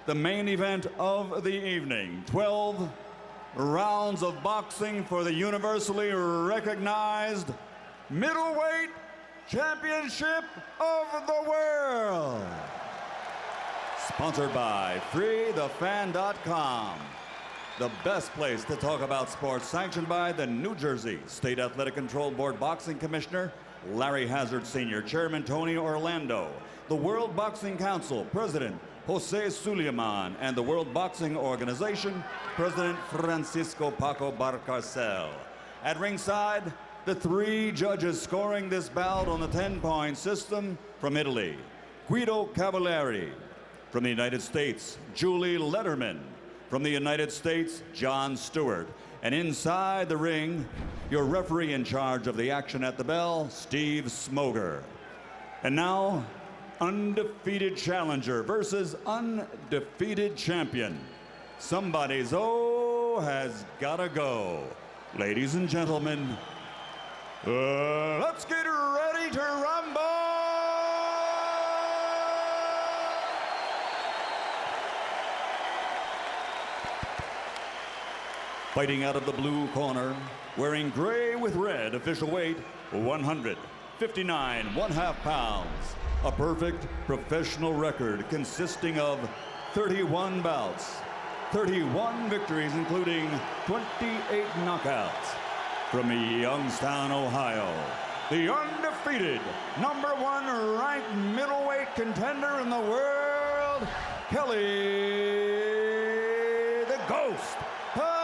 the main event of the evening. 12 rounds of boxing for the universally recognized middleweight championship of the world. Sponsored by FreeTheFan.com, the best place to talk about sports, sanctioned by the New Jersey State Athletic Control Board Boxing Commissioner Larry Hazard Sr., Chairman Tony Orlando, the World Boxing Council President Jose Suleiman, and the World Boxing Organization President Francisco Paco Barcarcel. At ringside, the three judges scoring this bout on the 10-point system from Italy: Guido Cavalieri. From the United States, Julie Letterman. From the United States, John Stewart. And inside the ring, your referee in charge of the action at the bell, Steve Smoger. And now, undefeated challenger versus undefeated champion. Somebody's has gotta go. Ladies and gentlemen, let's get ready to rumble! Fighting out of the blue corner, wearing gray with red, official weight 159 1/2 pounds. A perfect professional record consisting of 31 bouts, 31 victories, including 28 knockouts. From Youngstown, Ohio, the undefeated #1 ranked middleweight contender in the world, Kelly the Ghost Pavlik.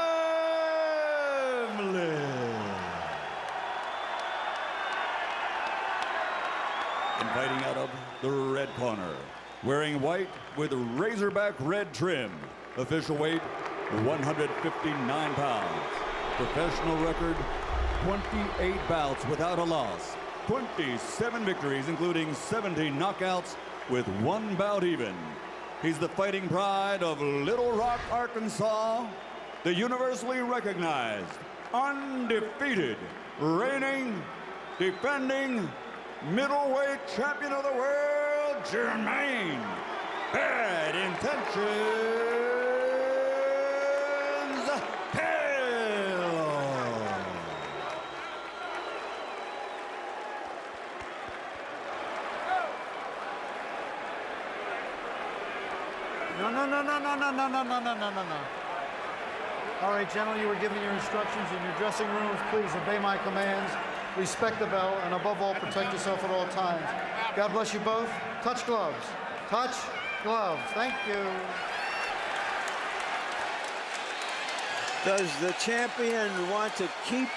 And fighting out of the red corner, wearing white with razorback red trim, official weight 159 pounds. Professional record 28 bouts without a loss, 27 victories, including 70 knockouts with 1 bout even. He's the fighting pride of Little Rock, Arkansas, the universally recognized, undefeated, reigning, defending middleweight champion of the world, Jermain Bad Intentions Taylor. No. All right, gentlemen, you were given your instructions in your dressing rooms. Please obey my commands, respect the bell, and above all, protect yourself at all times. God bless you both. Touch gloves. Touch gloves. Thank you. Does the champion want to keep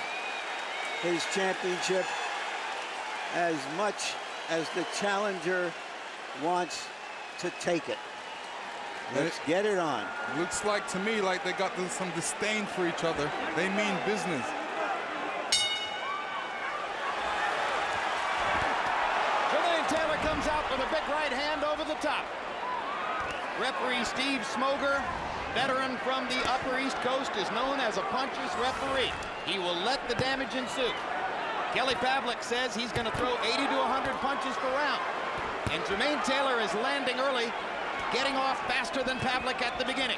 his championship as much as the challenger wants to take it? Let's get it on. Looks like to me like they got some disdain for each other. They mean business. Jermain Taylor comes out with a big right hand over the top. Referee Steve Smoger, veteran from the Upper East Coast, is known as a puncher's referee. He will let the damage ensue. Kelly Pavlik says he's going to throw 80 to 100 punches per round. And Jermain Taylor is landing early, getting off faster than Pavlik at the beginning.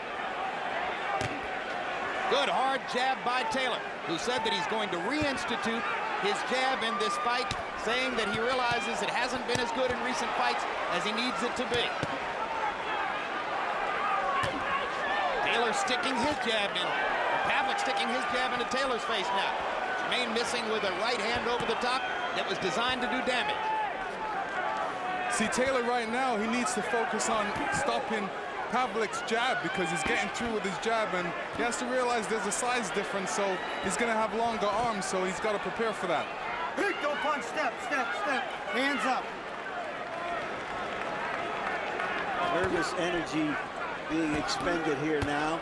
Good hard jab by Taylor, who said that he's going to reinstitute his jab in this fight, saying that he realizes it hasn't been as good in recent fights as he needs it to be. Taylor sticking his jab in, Pavlik sticking his jab into Taylor's face now. Jermain missing with a right hand over the top that was designed to do damage. See, Taylor right now, he needs to focus on stopping Pavlik's jab because he's getting through with his jab, and he has to realize there's a size difference, so he's going to have longer arms, so he's got to prepare for that. Don't punch. Step. Hands up. Nervous energy being expended here now.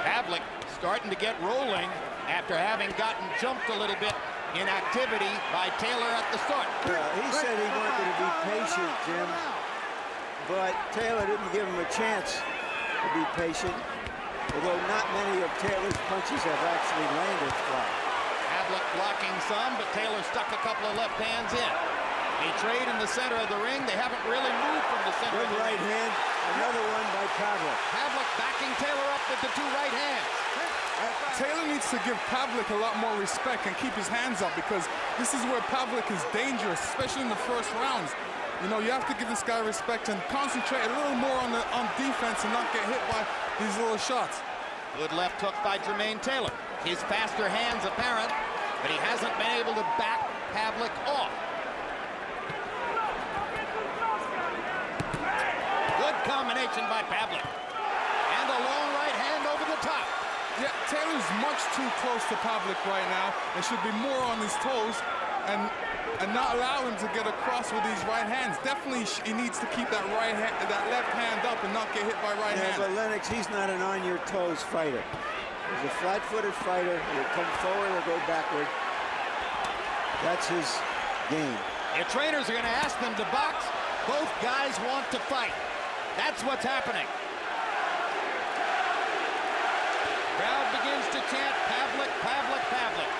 Pavlik starting to get rolling after having gotten jumped a little bit in activity by Taylor at the start. He said he wanted to be patient, Jim, but Taylor didn't give him a chance to be patient, although not many of Taylor's punches have actually landed flat. Pavlik blocking some, but Taylor stuck a couple of left hands in. He trade in the center of the ring. They haven't really moved from the center of Good the right ring. hand. Another one by Pavlik. Pavlik backing Taylor up with the 2 right hands. Taylor needs to give Pavlik a lot more respect and keep his hands up, because this is where Pavlik is dangerous, especially in the first rounds. You know, you have to give this guy respect and concentrate a little more on defense and not get hit by these little shots. Good left hook by Jermain Taylor. His faster hands apparent, but he hasn't been able to back Pavlik off. Good combination by Pavlik. And a long right hand over the top. Yeah, Taylor's much too close to Pavlik right now and should be more on his toes and not allow him to get across with these right hands. Definitely he needs to keep that left hand up and not get hit by right hand. But Lennox, he's not an on-your-toes fighter. He's a flat-footed fighter. He'll come forward or go backward. That's his game. Your trainers are going to ask them to box. Both guys want to fight. That's what's happening. Crowd begins to chant, Pavlik, Pavlik, Pavlik.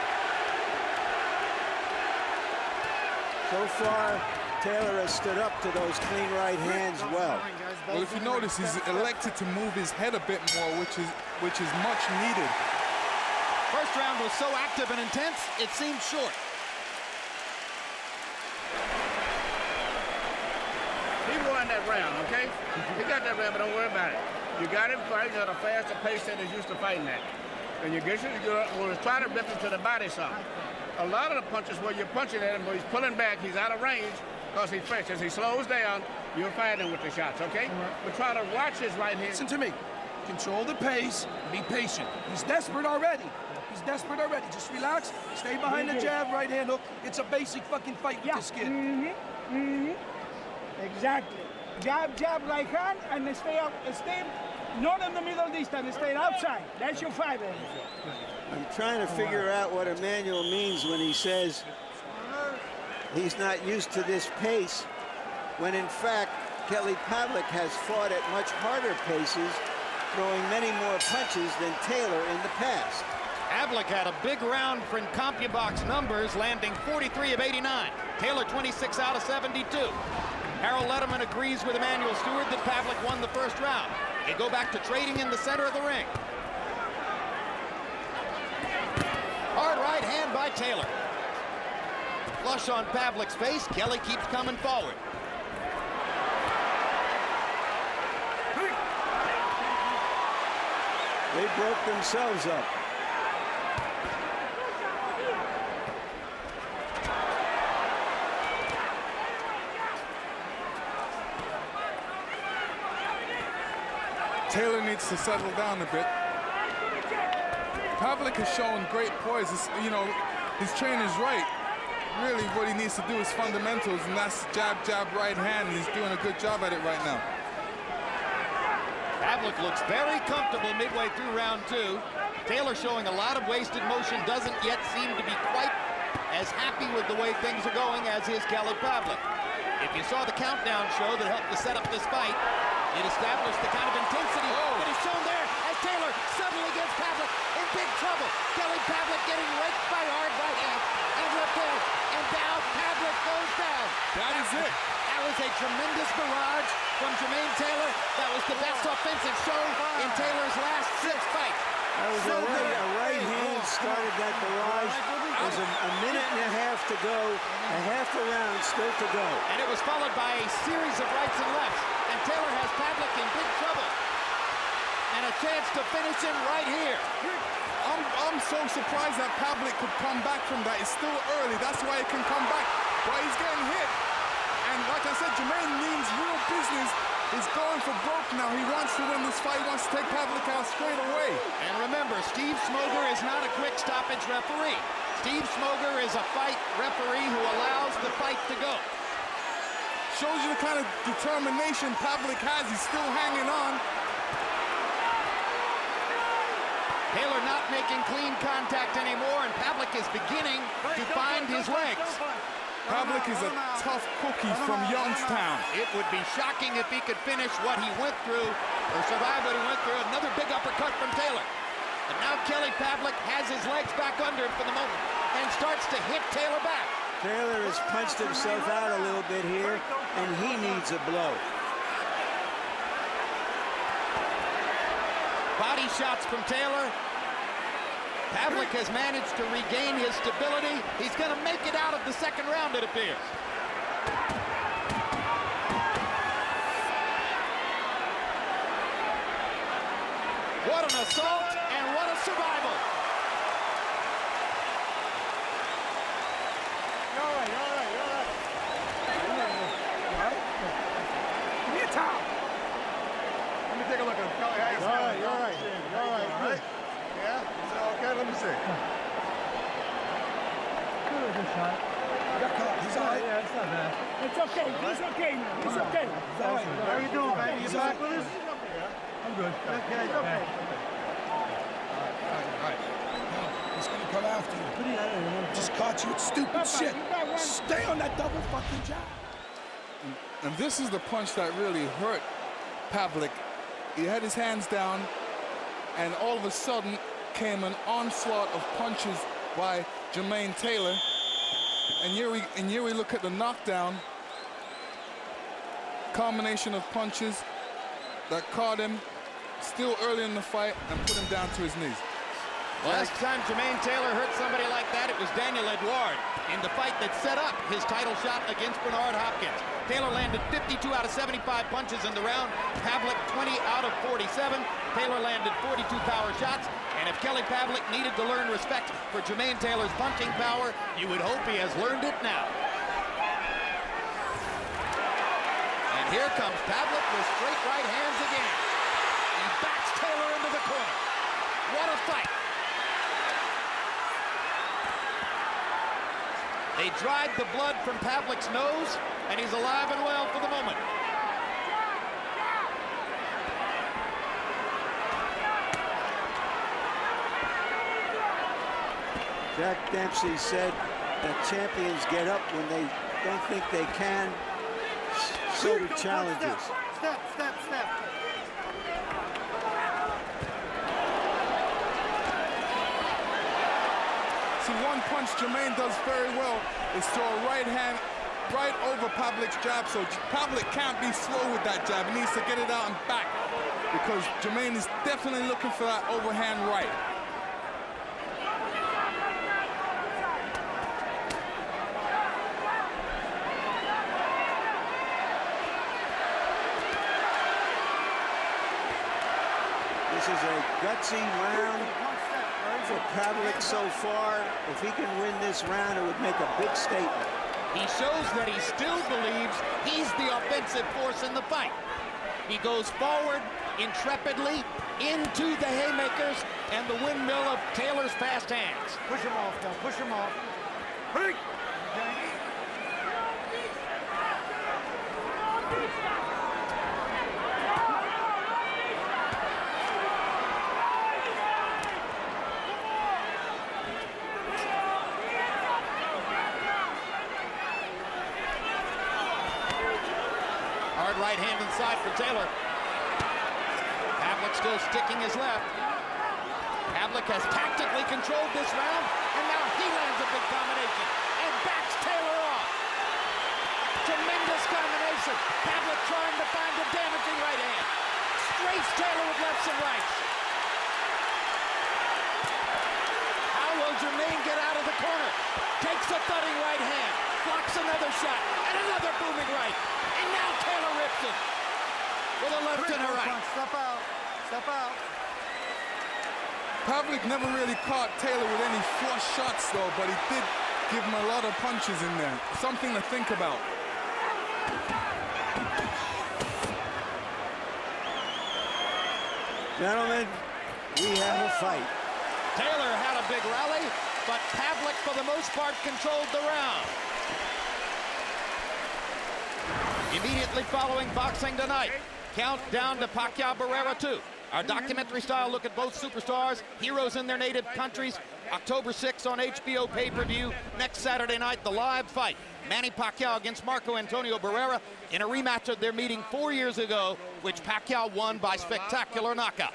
So far, Taylor has stood up to those clean right hands well. Well, if you notice, he's elected to move his head a bit more, which is much needed. First round was so active and intense, it seemed short. He won that round, okay? He got that round, but don't worry about it. You got him fighting at a faster pace than he's used to fighting at. And you get we'll try to rip him to the body some. A lot of the punches where you're punching at him, where he's pulling back, he's out of range because he's fresh. As he slows down, you'll find him with the shots, okay? But try to watch his right hand. Listen to me. Control the pace. Be patient. He's desperate already. He's desperate already. Just relax. Stay behind the jab, right hand hook. It's a basic fucking fight with this kid. Exactly. Jab, jab, right hand, and stay not in the middle distance, stay outside. That's your fight. I'm trying to figure out what Emmanuel means when he says he's not used to this pace, when in fact Kelly Pavlik has fought at much harder paces, throwing many more punches than Taylor in the past. Pavlik had a big round for CompuBox numbers, landing 43 of 89. Taylor 26 out of 72. Harold Letterman agrees with Emmanuel Stewart that Pavlik won the first round. They go back to trading in the center of the ring. Hard right hand by Taylor. Flush on Pavlik's face. Kelly keeps coming forward. They broke themselves up. Taylor needs to settle down a bit. Pavlik has shown great poise. You know, his trainer's right. Really, what he needs to do is fundamentals, and that's jab, jab, right hand. He's doing a good job at it right now. Pavlik looks very comfortable midway through round 2. Taylor showing a lot of wasted motion, doesn't yet seem to be quite as happy with the way things are going as is Kelly Pavlik. If you saw the countdown show that helped to set up this fight, it established the kind of intensity that is shown there as Taylor suddenly gets Pavlik in big trouble. Kelly Pavlik getting raked by hard right hand and left hand, and down Pavlik goes down. That is it. That was a tremendous barrage from Jermain Taylor. That was the best offensive show in Taylor's last 6 fights. That was a right hand started that barrage. There's a minute and a half to go, a half a round still to go. And it was followed by a series of rights and lefts. And Taylor has Pavlik in big trouble. And a chance to finish him right here. I'm so surprised that Pavlik could come back from that. It's still early. That's why he can come back. But he's getting hit. And like I said, Jermain means real business. He's going for broke now. He wants to win this fight. He wants to take Pavlik out straight away. And remember, Steve Smoger is not a quick stoppage referee. Steve Smoger is a fight referee who allows the fight to go. Shows you the kind of determination Pavlik has. He's still hanging on. Taylor not making clean contact anymore, and Pavlik is beginning to find his legs. Pavlik is a tough cookie from Youngstown. It would be shocking if he could finish what he went through, or survive what he went through. Another big uppercut from Taylor. But now Kelly Pavlik has his legs back under him for the moment and starts to hit Taylor back. Taylor has punched himself out a little bit here, and he needs a blow. Body shots from Taylor. Pavlik has managed to regain his stability. He's going to make it out of the second round, it appears. What an assault and what a survival. You're all right, you're all right, you're all right. Give me a towel. Let me take a look at him. Kelly, how you You're all right, you're all right. You're all right. All right? Yeah? Is that okay? Let me see. Good shot. Got caught. He's all right. Yeah, it's not bad. It's okay. He's okay now. He's okay. All right. How you doing, man? You back with us? I'm good. Okay, it's okay. All right. No, he's gonna come after you. Just caught you with stupid shit. Stay on that double fucking jab. And this is the punch that really hurt Pavlik. He had his hands down, and all of a sudden came an onslaught of punches by Jermain Taylor. And here we look at the knockdown. Combination of punches that caught him still early in the fight and put him down to his knees. Last time Jermain Taylor hurt somebody like that, it was Daniel Edouard in the fight that set up his title shot against Bernard Hopkins. Taylor landed 52 out of 75 punches in the round. Pavlik 20 out of 47. Taylor landed 42 power shots. And if Kelly Pavlik needed to learn respect for Jermain Taylor's punching power, you would hope he has learned it now. And here comes Pavlik with straight right hands again. He backs Taylor into the corner. What a fight. They dried the blood from Pavlik's nose, and he's alive and well for the moment. Jack Dempsey said that champions get up when they don't think they can. So do challengers. Step, step, step. See, one punch Jermain does very well is throw a right hand right over Pavlik's jab, so Pavlik can't be slow with that jab. He needs to get it out and back because Jermain is definitely looking for that overhand right. This is a gutsy round for Pavlik so far. If he can win this round, it would make a big statement. He shows that he still believes he's the offensive force in the fight. He goes forward intrepidly into the haymakers and the windmill of Taylor's fast hands. Push him off, though. Push him off. Break. Hard right hand inside for Taylor. Pavlik still sticking his left. Pavlik has tactically controlled this round, and now he lands a big combination and backs Taylor off. Tremendous combination. Pavlik trying to find a damaging right hand. Strafes Taylor with lefts and rights. How will Jermain get out of the corner? Takes a thudding right hand. Blocks another shot and another booming right. And now Taylor rips it with a left and a right. Step out. Step out. Pavlik never really caught Taylor with any flush shots though, but he did give him a lot of punches in there. Something to think about. Gentlemen, we have a fight. Taylor had a big rally, but Pavlik for the most part controlled the round. Immediately following Boxing Tonight, countdown to Pacquiao Barrera 2. Our documentary style look at both superstars, heroes in their native countries. October 6th on HBO pay-per-view. Next Saturday night, the live fight. Manny Pacquiao against Marco Antonio Barrera in a rematch of their meeting 4 years ago, which Pacquiao won by spectacular knockout.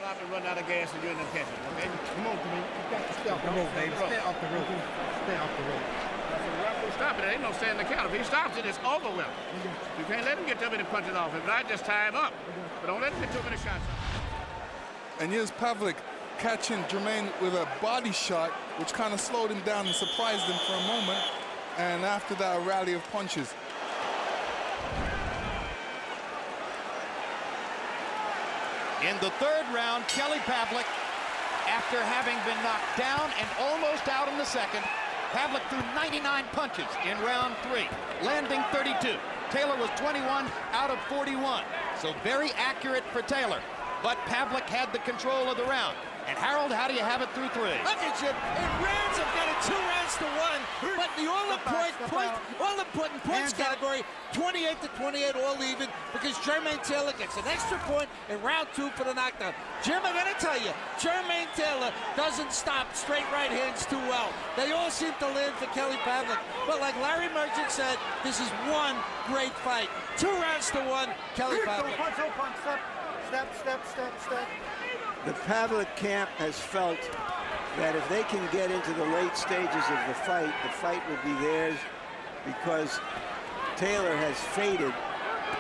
stop and run out of gas and you're in the catching, okay? Come on, Jermain. You got to stay off the road, baby. Stay off the road. Stay off the road. If the ref will stop it, there ain't no stay in the count. If he stops it, it's over with. You can't let him get too many punches off. If not, just tie him up. But don't let him get too many shots off. And here's Pavlik catching Jermain with a body shot, which kind of slowed him down and surprised him for a moment. And after that, a rally of punches. In the third round, Kelly Pavlik, after having been knocked down and almost out in the second, Pavlik threw 99 punches in round 3, landing 32. Taylor was 21 out of 41, so very accurate for Taylor. But Pavlik had the control of the round. And Harold, how do you have it through 3? Look at you. In rounds, I've got it 2 rounds to 1. But the all-important points category, 28 to 28, all even, because Jermain Taylor gets an extra point in round 2 for the knockdown. Jim, I gotta tell you, Jermain Taylor doesn't stop straight right hands too well. They all seem to land for Kelly Pavlik. But like Larry Merchant said, this is one great fight. 2 rounds to 1, Kelly Pavlik. Step. The Pavlik camp has felt that if they can get into the late stages of the fight will be theirs, because Taylor has faded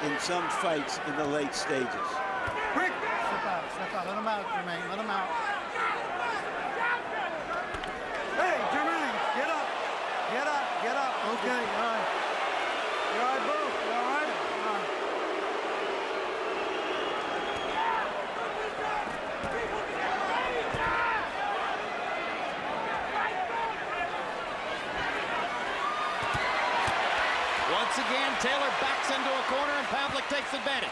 in some fights in the late stages. Quick! Step out. Let him out, Jermain. Let him out. Hey, Jermain, get up. Get up. Okay, all right. You all right, bro? You all right? All right. Once again, Taylor backs into a corner and Pavlik takes advantage.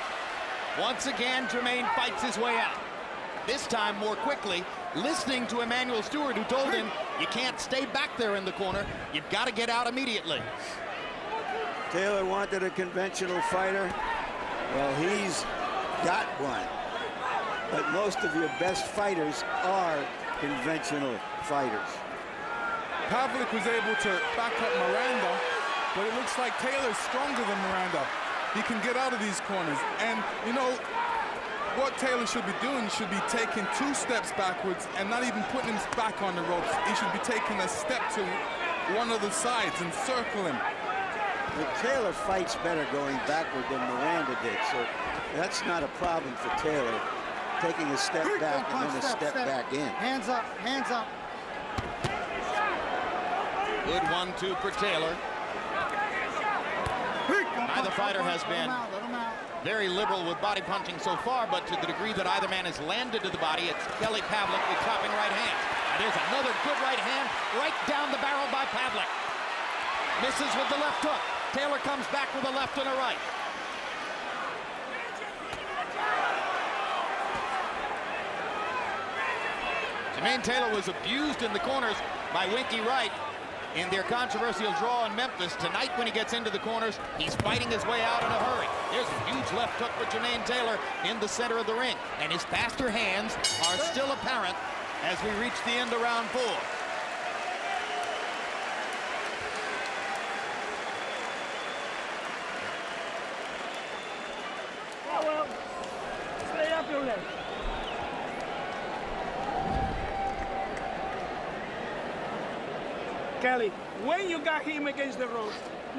Once again, Jermain fights his way out. This time more quickly, listening to Emmanuel Stewart, who told him, you can't stay back there in the corner. You've got to get out immediately. Taylor wanted a conventional fighter. Well, he's got one. But most of your best fighters are conventional fighters. Pavlik was able to back up Miranda, but it looks like Taylor's stronger than Miranda. He can get out of these corners. And, you know, what Taylor should be doing should be taking 2 steps backwards and not even putting him back on the ropes. He should be taking a step to one of the sides and circle him. But Taylor fights better going backward than Miranda did, so that's not a problem for Taylor, taking a step back and then a step back in. Hands up. Good 1-2 for Taylor. Neither fighter has been very liberal with body punching so far, but to the degree that either man has landed to the body, it's Kelly Pavlik with chopping right hand. And there's another good right hand right down the barrel by Pavlik. Misses with the left hook. Taylor comes back with a left and a right. Jermain Taylor was abused in the corners by Winky Wright in their controversial draw in Memphis. Tonight, when he gets into the corners, he's fighting his way out in a hurry. There's a huge left hook for Jermain Taylor in the center of the ring. And his faster hands are still apparent as we reach the end of round 4. Oh, well, stay up your leg. Kelly, when you got him against the ropes,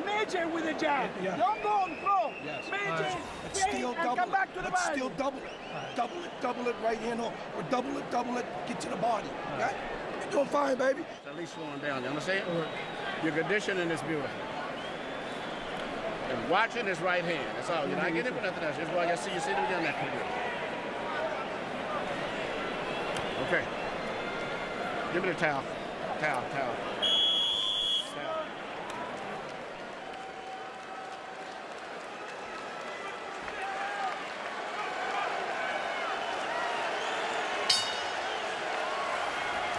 measure with the jab. Yeah. Don't go and throw. Yes. Measure, Let's stay, still and double come it. back to the Let's body. still double it. Double it, right hand hook. Or double it, get to the body. Okay? You're doing fine, baby. It's at least slowing down, you understand? Your conditioning is beautiful. And watching his right hand, that's all. You're not getting for nothing else. Just while you see it again that can do. Okay. Give me the towel. Towel.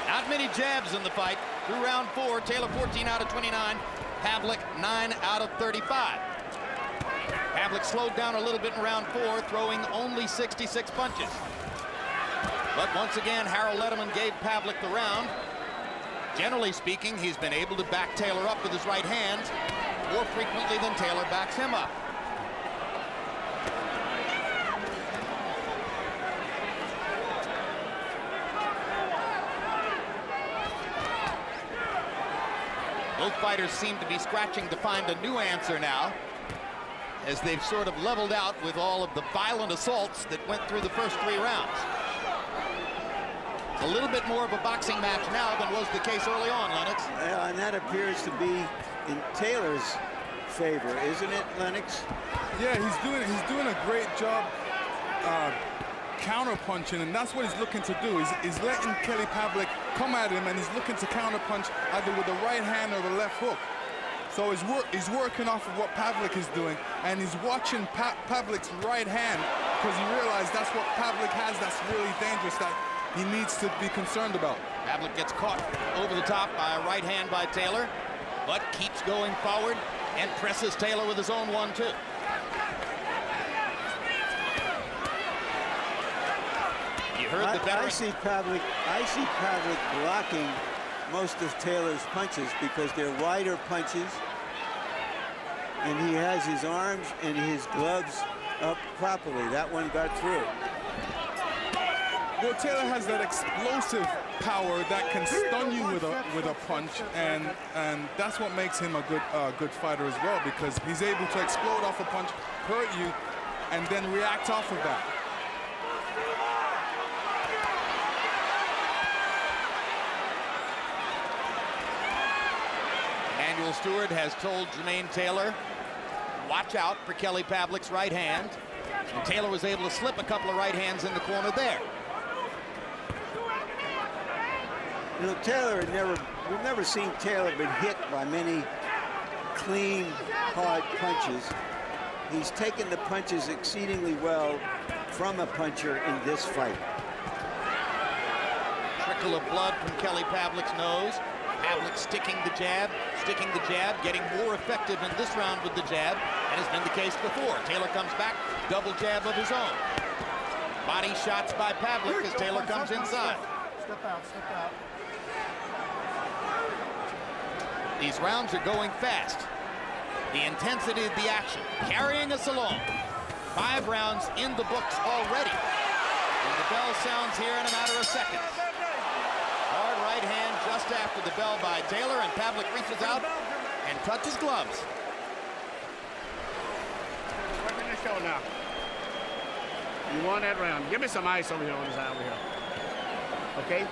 Not many jabs in the fight. Through round 4, Taylor 14 out of 29, Pavlik 9 out of 35. Pavlik slowed down a little bit in round 4, throwing only 66 punches. But once again, Harold Letterman gave Pavlik the round. Generally speaking, he's been able to back Taylor up with his right hand more frequently than Taylor backs him up. Both fighters seem to be scratching to find a new answer now, as they've sort of leveled out with all of the violent assaults that went through the first 3 rounds. It's a little bit more of a boxing match now than was the case early on, Lennox. Yeah, and that appears to be in Taylor's favor, isn't it, Lennox? Yeah, he's doing a great job counter-punching, and that's what he's looking to do. He's letting Kelly Pavlik come at him, and he's looking to counter-punch either with the right hand or the left hook. So he's working off of what Pavlik is doing, and he's watching Pavlik's right hand, because he realized that's what Pavlik has that's really dangerous, that he needs to be concerned about. Pavlik gets caught over the top by a right hand by Taylor, but keeps going forward and presses Taylor with his own 1-2. You heard the veteran. I see Pavlik blocking most of Taylor's punches because they're wider punches, and he has his arms and his gloves up properly. That one got through. Well, Taylor has that explosive power that can stun you with a punch, and that's what makes him a good fighter as well, because he's able to explode off a punch, hurt you, and then react off of that. Stewart has told Jermain Taylor, watch out for Kelly Pavlik's right hand. And Taylor was able to slip a couple of right hands in the corner there. You know, we've never seen Taylor been hit by many clean, hard punches. He's taken the punches exceedingly well from a puncher in this fight. Trickle of blood from Kelly Pavlik's nose. Pavlik sticking the jab, getting more effective in this round with the jab, and has been the case before. Taylor comes back, double jab of his own. Body shots by Pavlik as Taylor comes inside. Step out, step out. These rounds are going fast. The intensity of the action carrying us along. 5 rounds in the books already. And the bell sounds here in a matter of seconds. Hard right hand just after the bell by Taylor, and Pavlik reaches out and touches gloves. Working the show now. You won that round. Give me some ice over here on the side over here. Okay?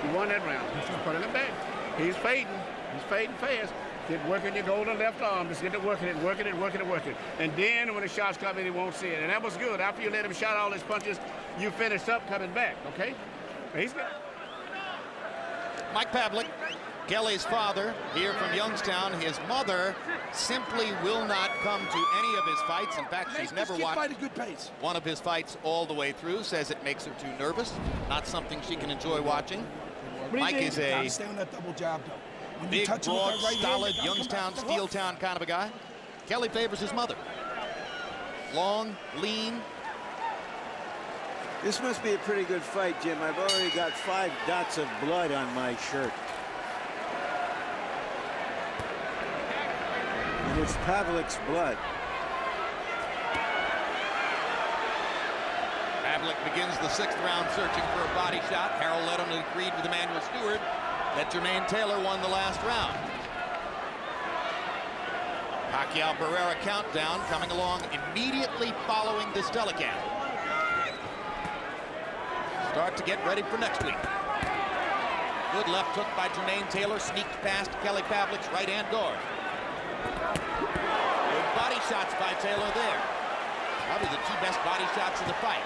You won that round. Just put it back. He's fading. He's fading fast. Get working your golden left arm. Just get to working it, working it, working it, working it. And then when the shots come in, he won't see it. And that was good. After you let him shot all his punches, you finished up coming back, okay? He's good. Mike Pavlik, Kelly's father, here from Youngstown. His mother simply will not come to any of his fights. In fact, she's never watched one of his fights all the way through. Says it makes her too nervous. Not something she can enjoy watching. Mike is a big, broad, stolid, Youngstown, Steel Town kind of a guy. Kelly favors his mother. Long, lean. This must be a pretty good fight, Jim. I've already got 5 dots of blood on my shirt. And it's Pavlik's blood. Pavlik begins the 6th round searching for a body shot. Harold Ledham agreed with Emmanuel Stewart that Jermain Taylor won the last round. Pacquiao Barrera countdown coming along immediately following this telecast. Start to get ready for next week. Good left hook by Jermain Taylor, sneaked past Kelly Pavlik's right-hand guard. Good body shots by Taylor there. Probably the 2 best body shots of the fight.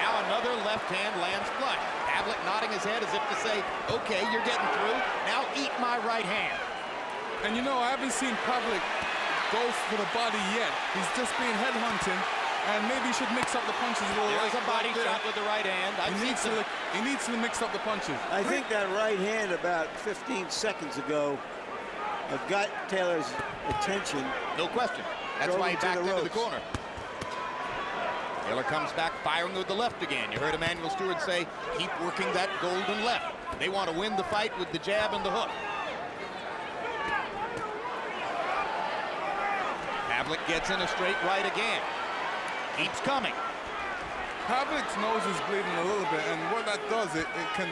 Now another left hand lands flush. Pavlik nodding his head as if to say, okay, you're getting through. Now eat my right hand. And you know, I haven't seen Pavlik go for the body yet. He's just been headhunting. And maybe he should mix up the punches a little. There's a body shot with the right hand. He needs to mix up the punches. I think that right hand about 15 seconds ago got Taylor's attention. No question. That's why he backed into the corner. Taylor comes back firing with the left again. You heard Emmanuel Stewart say, keep working that golden left. They want to win the fight with the jab and the hook. Pavlik gets in a straight right again. Keeps coming. Pavlik's nose is bleeding a little bit, and what that does, it can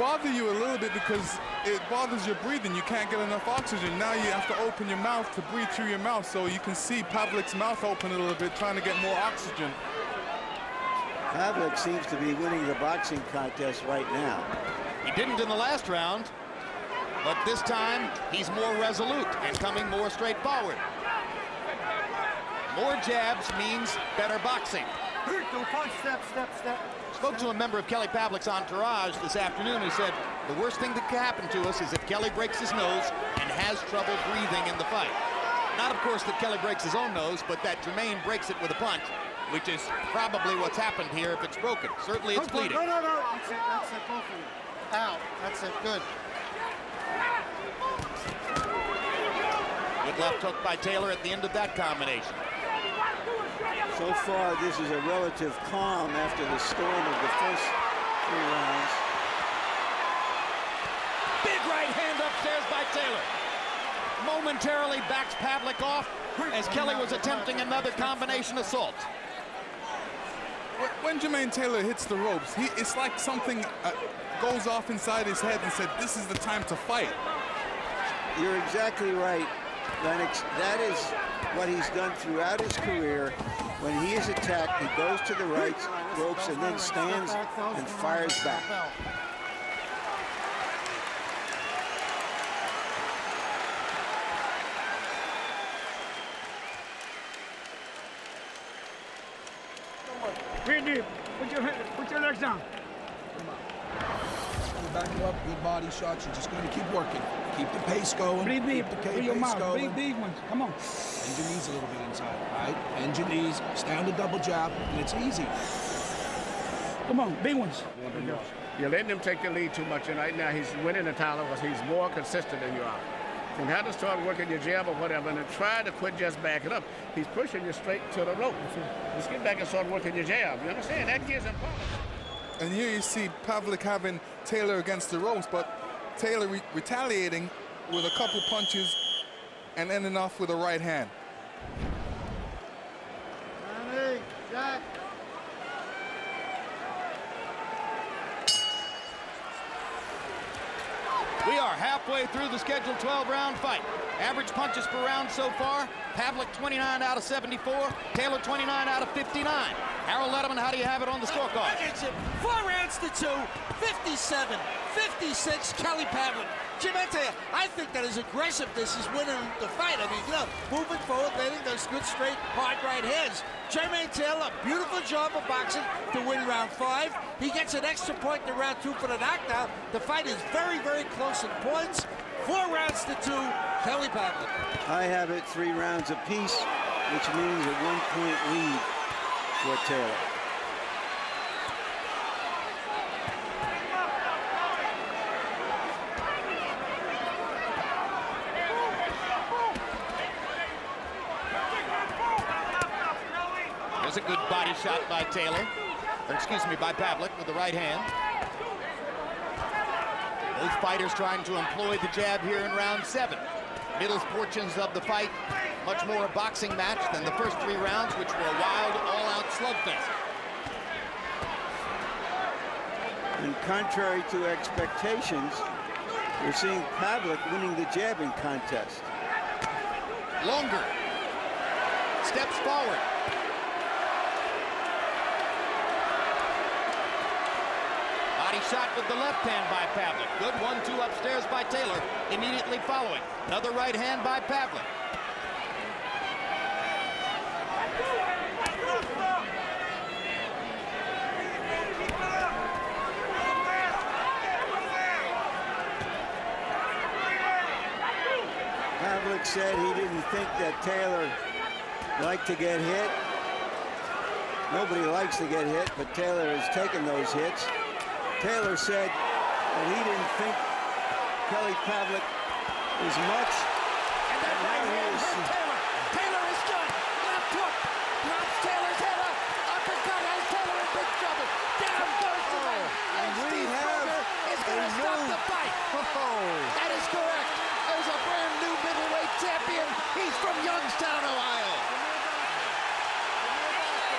bother you a little bit because it bothers your breathing. You can't get enough oxygen. Now you have to open your mouth to breathe through your mouth. So you can see Pavlik's mouth open a little bit, trying to get more oxygen. Pavlik seems to be winning the boxing contest right now. He didn't in the last round, but this time he's more resolute and coming more straightforward. More jabs means better boxing. Don't punch, step, step, step. Spoke to a member of Kelly Pavlik's entourage this afternoon who said the worst thing that can happen to us is if Kelly breaks his nose and has trouble breathing in the fight. Not, of course, that Kelly breaks his own nose, but that Jermain breaks it with a punch, which is probably what's happened here if it's broken. Certainly it's bleeding. No, no, no. That's it, both of you. Out. That's it. Good. Good left hook by Taylor at the end of that combination. So far, this is a relative calm after the storm of the first 3 rounds. Big right hand upstairs by Taylor. Momentarily backs Pavlik off as Kelly was attempting another combination assault. When Jermain Taylor hits the ropes, it's like something goes off inside his head and said, this is the time to fight. You're exactly right, Lennox. That is what he's done throughout his career. When he is attacked, he goes to the ropes and then stands and fires back. Breathe deep. Put your legs down. Back you up, good body shots. You're just going to keep working. Keep the pace going. Breathe deep. Keep the Through your mouth. going. Breathe deep ones. Come on. Bend your knees a little bit inside, all right? Bend your knees, stand a double jab, and it's easy. Come on, big ones. You're letting him take the lead too much, and right now he's winning the title because he's more consistent than you are. You have to start working your jab or whatever, and then try to quit just backing up. He's pushing you straight to the rope. Just get back and start working your jab. You understand? That gives him power. And here you see Pavlik having Taylor against the ropes, but Taylor retaliating with a couple punches and ending off with a right hand. Jack. We are halfway through the scheduled 12-round fight. Average punches per round so far. Pavlik 29 out of 74. Taylor 29 out of 59. Harold Letterman, how do you have it on the scorecard? 4 rounds to 2, 57, 56, Kelly Pavlik. Jermain Taylor, I think that his aggressiveness is winning the fight. I mean, you know, moving forward, landing those good, straight, hard right hands. Jermain Taylor, beautiful job of boxing to win round 5. He gets an extra point in round 2 for the knockdown. The fight is very, very close in points. 4 rounds to 2, Kelly Pavlik. I have it 3 rounds apiece, which means a 1-point lead for Taylor. There's a good body shot by Taylor. Or excuse me, by Pavlik with the right hand. Both fighters trying to employ the jab here in round 7. Middle portions of the fight, much more a boxing match than the first 3 rounds, which were a wild, all-out slugfest. And contrary to expectations, we're seeing Pavlik winning the jabbing contest. Longer. Steps forward. Body shot with the left hand by Pavlik. Good 1-2 upstairs by Taylor, immediately following. Another right hand by Pavlik. Pavlik said he didn't think that Taylor liked to get hit. Nobody likes to get hit, but Taylor has taken those hits. Taylor said that he didn't think Kelly Pavlik was much. And that right hand hurt Taylor. Taylor is done. Left hook. Drops Taylor's head up. Uppercut has Taylor in big trouble. Down goes the man. And Steve Smoger is going to stop the fight. That is correct. There's a brand new middleweight champion. He's from Youngstown, Ohio.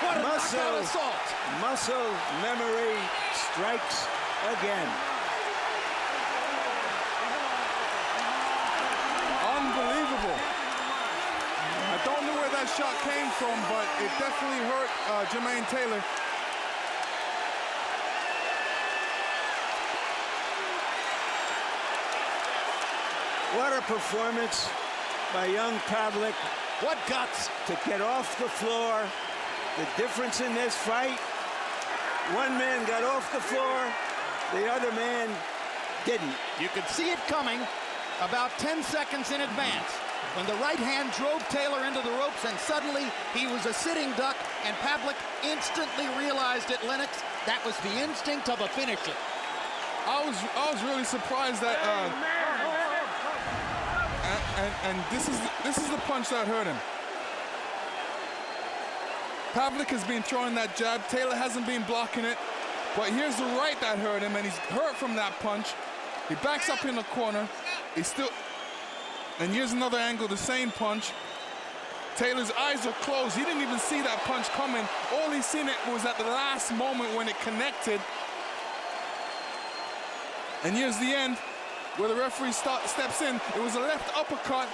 What a knockout assault. Muscle memory strikes again. that shot came from, but it definitely hurt Jermain Taylor. What a performance by young Pavlik. What guts. To get off the floor. The difference in this fight, one man got off the floor, the other man didn't. You could see it coming about 10 seconds in advance when the right hand drove Taylor into the ropes, and suddenly he was a sitting duck, and Pavlik instantly realized it, Lennox. That was the instinct of a finisher. I was really surprised that and this is the punch that hurt him. Pavlik has been throwing that jab. Taylor hasn't been blocking it. But here's the right that hurt him, and he's hurt from that punch. He backs up in the corner. He's still... And here's another angle, the same punch. Taylor's eyes are closed. He didn't even see that punch coming. All he seen it was at the last moment when it connected. And here's the end, where the referee steps in. It was a left uppercut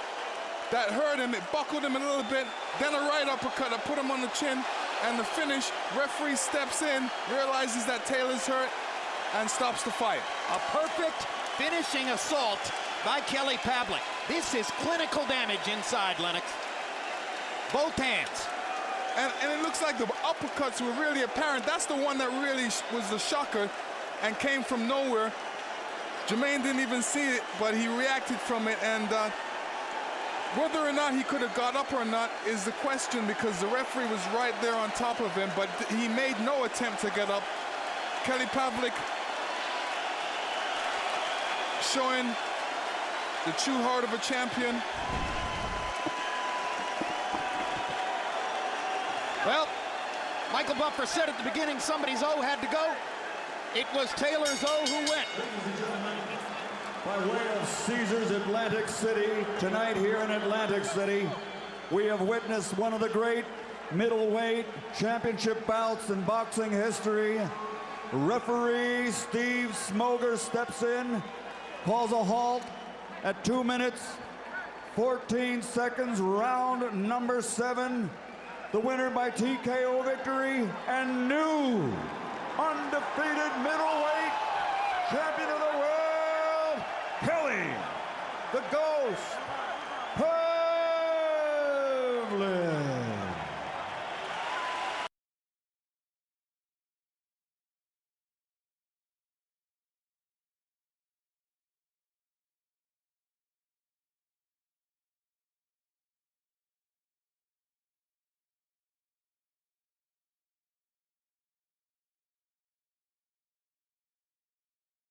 that hurt him. It buckled him a little bit. Then a right uppercut that put him on the chin. And the finish, referee steps in, realizes that Taylor's hurt, and stops the fight. A perfect finishing assault by Kelly Pavlik. This is clinical damage inside, Lennox. Both hands. And it looks like the uppercuts were really apparent. That's the one that really was the shocker and came from nowhere. Jermain didn't even see it, but he reacted from it, and whether or not he could have got up or not is the question, because the referee was right there on top of him, but he made no attempt to get up. Kelly Pavlik showing the true heart of a champion. Well, Michael Buffer said at the beginning somebody's O had to go. It was Taylor's O who went. By way of Caesars Atlantic City, tonight here in Atlantic City, we have witnessed one of the great middleweight championship bouts in boxing history. Referee Steve Smoger steps in, calls a halt at 2 minutes, 14 seconds, round number 7. The winner by TKO victory and new undefeated middleweight champion of the world, Kelly the Ghost Pavlik.